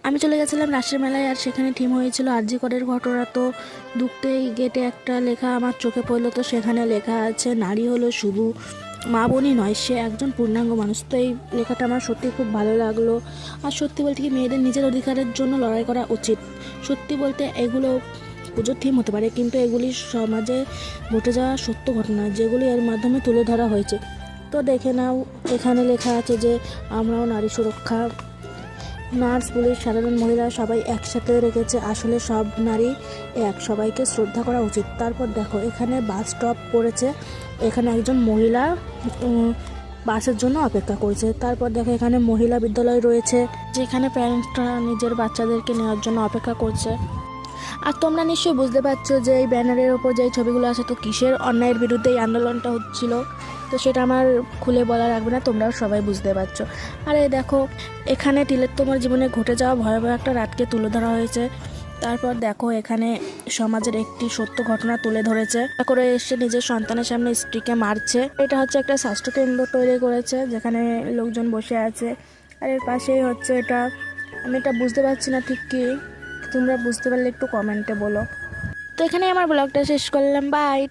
আমি চলে গেছিলাম রাসের মেলায়, আর সেখানে থিম হয়েছিল আরজি করের ঘটনা। তো ঢুকতেই গেটে একটা লেখা আমার চোখে পড়লো। তো সেখানে লেখা আছে, নারী হলো শুধু মা বোনই নয়, সে একজন পূর্ণাঙ্গ মানুষ। তো এই লেখাটা আমার সত্যি খুব ভালো লাগলো। আর সত্যি বলতে কি, মেয়েদের নিজের অধিকারের জন্য লড়াই করা উচিত। সত্যি বলতে এগুলো পুজোর থিম হতে পারে, কিন্তু এগুলি সমাজে ঘটে যাওয়া সত্য ঘটনা, যেগুলি এর মাধ্যমে তুলে ধরা হয়েছে। তো দেখে নাও, এখানে লেখা আছে যে আমরাও নারী সুরক্ষা, নার্স, পুলিশ, সাধারণ মহিলা সবাই একসাথে রেখেছে। আসলে সব নারী এক, সবাইকে শ্রদ্ধা করা উচিত। তারপর দেখো, এখানে বাস স্টপ পড়েছে, এখানে একজন মহিলা বাসের জন্য অপেক্ষা করছে। তারপর দেখো, এখানে মহিলা বিদ্যালয় রয়েছে, যেখানে প্যারেন্টসরা নিজের বাচ্চাদেরকে নেওয়ার জন্য অপেক্ষা করছে। আর তোমরা নিশ্চয়ই বুঝতে পারছো যে এই ব্যানারের ওপর যে ছবিগুলো আছে, তো কিসের অন্যায়ের বিরুদ্ধে এই আন্দোলনটা হচ্ছিল। তো সেটা আমার খুলে বলা লাগবে না, তোমরাও সবাই বুঝতে পারছো। আর এই দেখো, এখানে তিলোত্তমার জীবনে ঘটে যাওয়া ভয়াবহ একটা রাতকে তুলে ধরা হয়েছে। তারপর দেখো, এখানে সমাজের একটি সত্য ঘটনা তুলে ধরেছে। করে এসে নিজের সন্তানের সামনে স্ত্রীকে মারছে। এটা হচ্ছে একটা স্বাস্থ্যকেন্দ্র তৈরি করেছে, যেখানে লোকজন বসে আছে। আর এর পাশেই হচ্ছে এটা, আমি এটা বুঝতে পারছি না ঠিক কি, তোমরা বুঝতে পারলে একটু কমেন্টে বলো। তো এখানে আমার ব্লগটা শেষ করলাম, বাই।